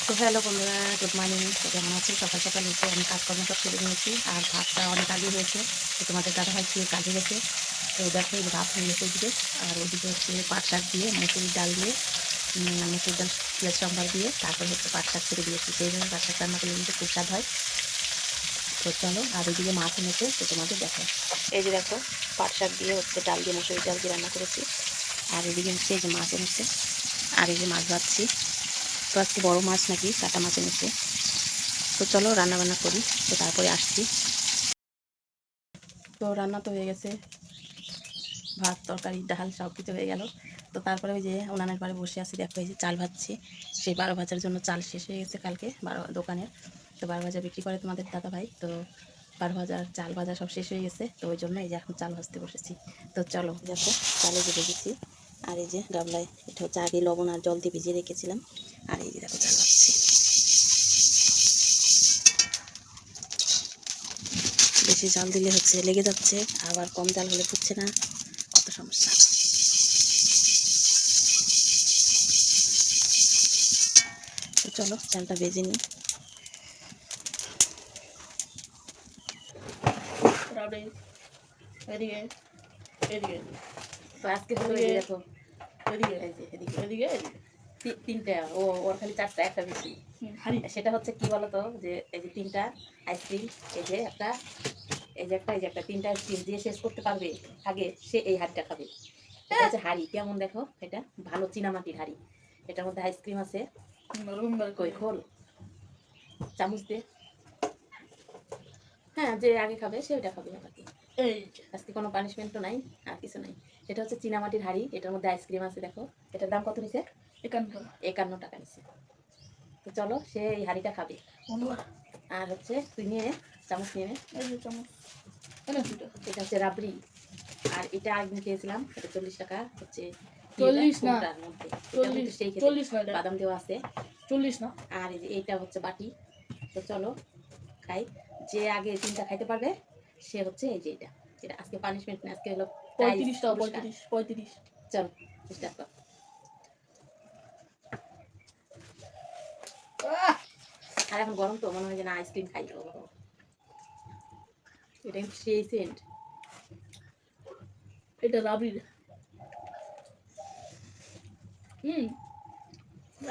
তো হ্যালো বন্ধুরা, good morning. তো কেমন আছি? সকাল সকাল উঠে আমি কাজকর্ম সব করে নিয়েছি, আর ভাতটা অনেক আগে হয়েছে। তো তোমাদের দাদা ভাই খেয়ে কাজে গেছে। তো দেখো এই ভাত হয়ে গেছে ওদিকে, আর ওদিকে হচ্ছে পাট শাক দিয়ে মুসুরির ডাল দিয়ে মুসুর ডাল পেঁয়াজ সম্বার দিয়ে তারপর হচ্ছে পাট শাক ছেড়ে দিয়েছি। সেইভাবে পাট শাক রান্না করলে কিন্তু খুব স্বাদ হয়। তো চলো, আর ওইদিকে মাছ এনেছে, তো তোমাদের দেখো। এই যে দেখো, পাট শাক দিয়ে হচ্ছে ডাল দিয়ে মুসুরির ডাল দিয়ে রান্না করেছি। আর এদিকে হচ্ছে এই যে মাছ এনেছে, আর এই যে মাছ ভাজছি। তো আজকে বড় মাছ নাকি কাটা মাছ এনেছে। তো চলো রান্না বান্না করি, তো তারপরে আসছি। তো রান্না তো হয়ে গেছে, ভাত তরকারি ডাল সব কিছু হয়ে গেল। তো তারপরে ওই যে উনানের পাড়ে বসে আছি, দেখো এই যে চাল ভাজছি। সেই 12 ভাজার জন্য চাল শেষ হয়ে গেছে কালকে 12 দোকানের। তো 12 ভাজা বিক্রি করে তোমাদের দাদা ভাই। তো 12 ভাজার চাল ভাজা সব শেষ হয়ে গেছে, তো ওই জন্য এই যে এখন চাল ভাজতে বসেছি। তো চলো দেখো, চালে যে ভেজেছি, আর এই যে গামলায় এটা হচ্ছে আগে লবণ আর জল দিয়ে ভিজিয়ে রেখেছিলাম। আর এই যে দেখো চাল ভাজছি। বেশি জাল দিলে হচ্ছে লেগে যাচ্ছে, আবার কম জাল হলে ফুটছে না, কত সমস্যা। তো চলো চালটা ভেজে নিই। এদিকে এদিকে তো আজকে হলো এই যে দেখো, এদিকে এই যে এদিকে এদিকে তিনটা, ওর খালি চারটা, একটা বেশি। সেটা হচ্ছে কি বলতো, যে এই যে তিনটা আইসক্রিম, এই যে একটা, এই যে একটা, এই যে একটা, তিনটা আইসক্রিম যে শেষ করতে পারবে আগে সে এই হাড়িটা খাবে। এটা হচ্ছে হাড়ি, কেমন দেখো, এটা ভালো চীনামাটির হাড়ি। এটার মধ্যে আইসক্রিম আছে। কই খোল, চামচ দিয়ে। হ্যাঁ, যে আগে খাবে সে ওইটা খাবে। আবার আজকে কোনো পানিশমেন্টও নাই, আর কিছু নাই। এটা হচ্ছে চীনামাটির হাড়ি, এটার মধ্যে আইসক্রিম আছে। দেখো এটার দাম কত নিছে? 51 টাকা নিছে। তো চলো সে এই হাড়িটা খাবে। আর হচ্ছে তুই নিয়ে চামচ নিয়ে নে। এটা হচ্ছে রাবড়ি। আর এটা একদিন খেয়েছিলাম, এটা 40 টাকা হচ্ছে। 40 না, 40 সেই খেতে বাদাম দেওয়া আছে। 40 না। আর এই যে এইটা হচ্ছে বাটি। তো চলো খাই, যে আগে তিনটা খাইতে পারবে সে হচ্ছে এই যে এটা। এটা আজকে পানিশমেন্ট না, আজকে হলো 35 টাকা। 35 চল স্টার্ট কর। আর এখন গরম তো মনে হয় যে না আইসক্রিম খাই। এটা কিন্তু সেই সেন্ট, এটা রাবড়ির।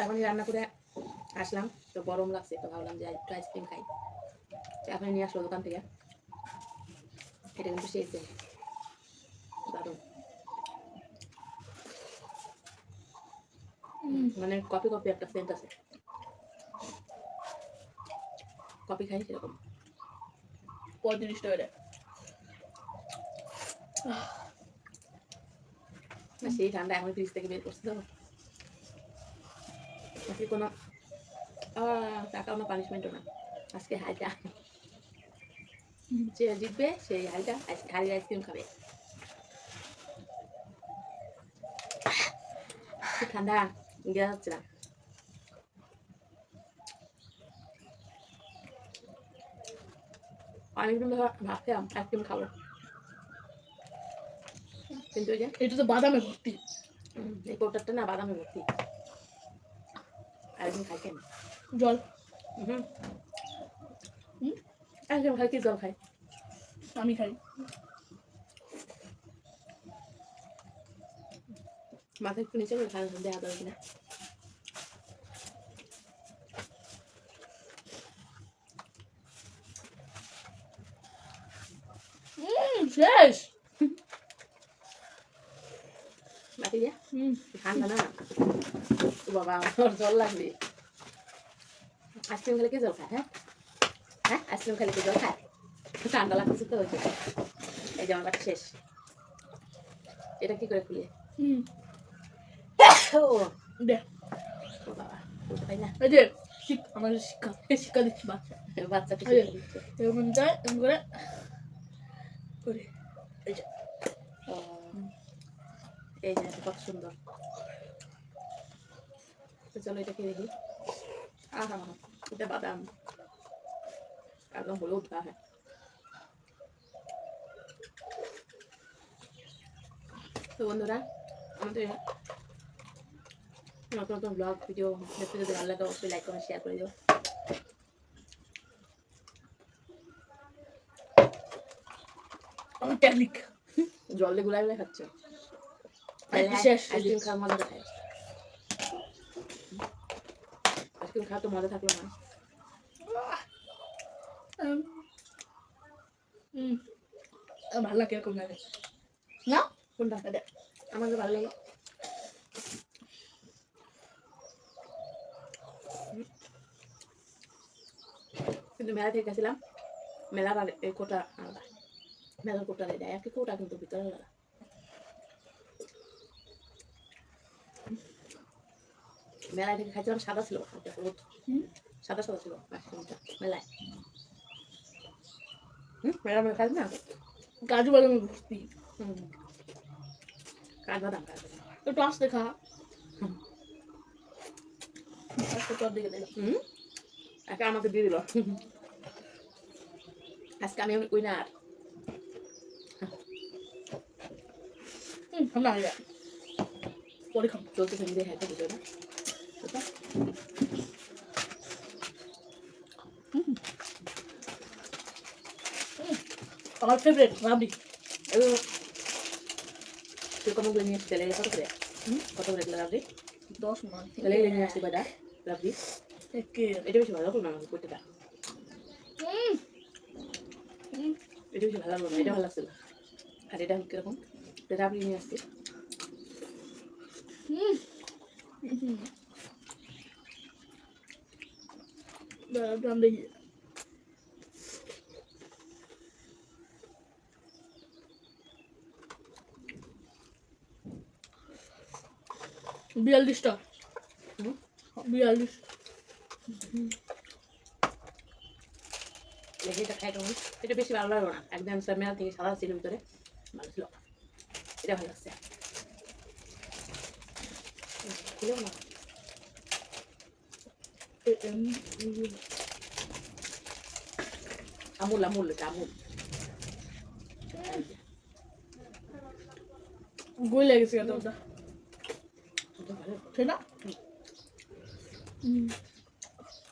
এখন রান্না করে আসলাম, তো গরম লাগছে, তো ভাবলাম যে একটু আইসক্রিম খাই। এখন নিয়ে আসলো দোকান থেকে। এটা কিন্তু সেই সেন্ট, দারুণ। মানে কফি কফি একটা সেন্ট আছে, কফি খাই সেরকম। 35 টাকা। সেই ঠান্ডা, এখন ফ্রিজ থেকে বের করছি তো। আজকে কোনো টাকা কোনো পানিশমেন্টও না, আজকে হাইটা যে জিতবে সেই হাইটা হাড়ির আইসক্রিম খাবে। খুব ঠান্ডা, গিয়ে যাচ্ছে না। অনেকদিন ধর ভাবছিলাম আইসক্রিম খাবো, কিন্তু ওই যে এটা তো বাদামে ভর্তি, এই কৌটারটা না বাদামে ভর্তি। আরেকদিন খাইছেন জল। হুম আইসক্রিম খাই কি জল খাই? আমি খাই। মাথা একটু নিচে করে খাওয়া দেখা যাবে কিনা। শেষ বাকি যে ঠান্ডা না, বাবা আমার জল লাগবে। আইসক্রিম খেলে কি জল খায়? হ্যাঁ হ্যাঁ, আইসক্রিম খেলে কি জল খায়? ঠান্ডা লাগতেছে তো ওই জন্য। এই যে আমার বাটি শেষ। এটা কি করে খুলে? ও দে, ও বাবা বলতে পারি না। এই যে আমাদের শিক্ষা শিক্ষা দিচ্ছি বাচ্চাকে শিক্ষা দিচ্ছে। এরকম যায় এরকম করে করে এই যে এই যে কত সুন্দর। তো চলো এটা খেয়ে দেখি। আহা এটা বাদাম একদম হলুদ গা। হ্যাঁ তো বন্ধুরা, আমাদের নতুন নতুন ব্লগ ভিডিও দেখতে যদি ভালো লাগে অবশ্যই লাইক কমেন্ট শেয়ার করে দিও। টেকনিক জল দিয়ে গুলাই গুলাই খাচ্ছে। শেষ আইসক্রিম খাওয়ার মজা দেখায়। আইসক্রিম খাওয়া তো মজা থাকলো না। ভালো লাগে এরকম লাগে না কোনটা? আমাকে ভালো লাগে। কিন্তু মেলা থেকে গেছিলাম, মেলার আর এই কোটা আলাদা। মেলার কোটা দেয় একই কোটা কিন্তু ভিতরে আলাদা। মেলায় থেকে খাইছিলাম সাদা ছিল, হলুদ সাদা সাদা ছিল আইসক্রিমটা মেলায়। মেলা মেলা খাই না কাজু বাদামের বস্তি কাঠবাদাম কাঠবাদাম একটু আসতে খা তোর দিকে দিলাম একা আমাকে দিয়ে দিল। আজকে আমি উইনার। না পরে খাম চলতেছে নিজে হেঁটে বুঝে না আমার ফেভারিট রাবড়ি তুই কমগুলো নিয়ে আসছি তেলে কত করে? কত করে দিলে রাবড়ি? 10 মান তেলে নিয়ে আসছি কয়টা রাবড়ি? এটা বেশি ভালো করলাম আমাকে কোটিটা। এটা বেশি ভালো লাগলো না, এটা ভালো লাগছিল। আর এটা কিরকম রাবড়ি নিয়ে আসছি। দেখি বিয়াল্লিশটা 42 এটা খাই কেমন? এটা বেশি ভালো লাগলো না, একদম মেলা থেকে সাদা ছিল ভিতরে, ভালো ছিল। এটা ভালো লাগছে। না আমুল আমুল এটা আমুল গুই লেগেছে ওটা ঠিক না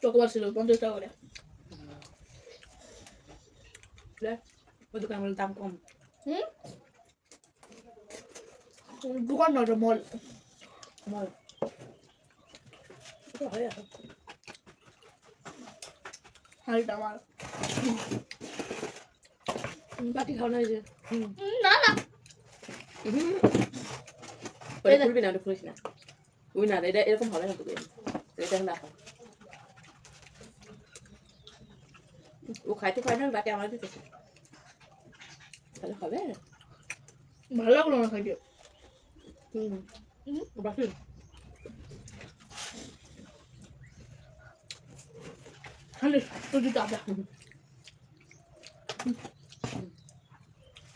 চকোবার ছিল 50 টাকা করে ওই দোকানগুলোর দাম কম। দোকান না ওটা মল মল ভালো আছে। হাইটা আমার বাটি খাওয়ানো হয়েছে। না না ওটা খুলবি না, ওটা খুলিস না। ওই না এটা এরকম হবে না তোকে, এটা হলো এখন ও খাইতে পারে না, বাটি আমার দিতেছে তাহলে হবে। ভালো লাগলো না খাইতে বাকি খালি তো দিতে হবে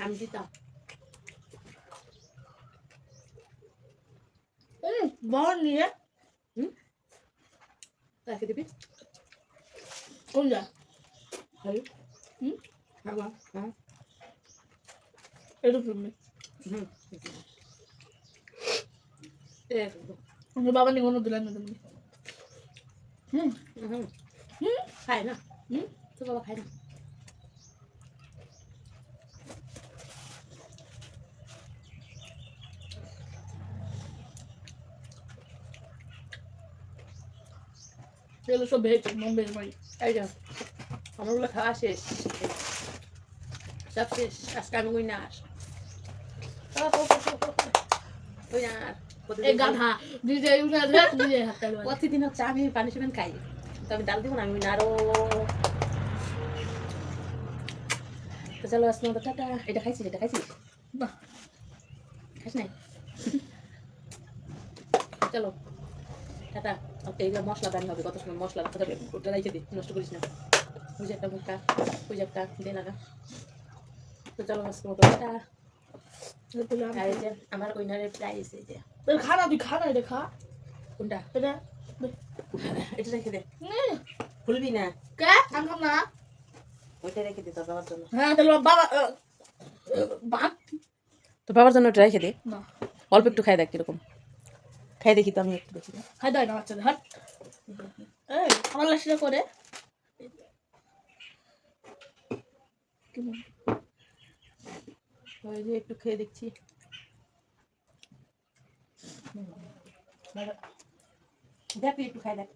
আমি দিতাম। বর নিয়ে রেখে দিবি কোন যা হ্যাঁ হ্যাঁ এটা শুনবি বাবা নিয়ে কোনো দিলেন না তুমি খায় না তো বাবা খায় না। এগুলো সব ভেজ নন ভেজ ভাই এই যে আমারগুলো খাওয়া শেষ, সব শেষ। আজকে আমি উইনার উইনার। এই গাধা নিজে ইউনার নিজে হাত তালবা প্রতিদিন হচ্ছে আমি পানিশমেন্ট খাই, তো আমি ডাল দিব না, আমি উইনারও। তো চলো আজকে মতো টাটা। এটা খাইছিস? এটা খাইছিস? না খাইস নাই? চলো টাটা। এই যে মশলা দানি হবে, কত সময় মশলা রাখা যাবে, ওটা রেখে দিই, নষ্ট করিস না। বুঝে একটা মুখটা বুঝে একটা দে লাগা। তো চলো আজকে মতো টাটা। আর এই যে আমার উইনারের প্রাইস এই যে খানা তুই খানা এটা খা কোনটা? এটা এটা রেখে দে, খুলবি না। কে আমি না ওইটা রেখে দে তোর বাবার জন্য। হ্যাঁ তাহলে বাবা ভাত তোর বাবার জন্য ওটা রেখে দে, না অল্প একটু খাই দেখ কিরকম। খাই দেখি তো আমি একটু দেখি। খাই দেয় না বাচ্চাদের হাট এই আমার লাসিটা করে কেমন ওই যে একটু খেয়ে দেখছি। দেখ তুই একটু খাই দেখ।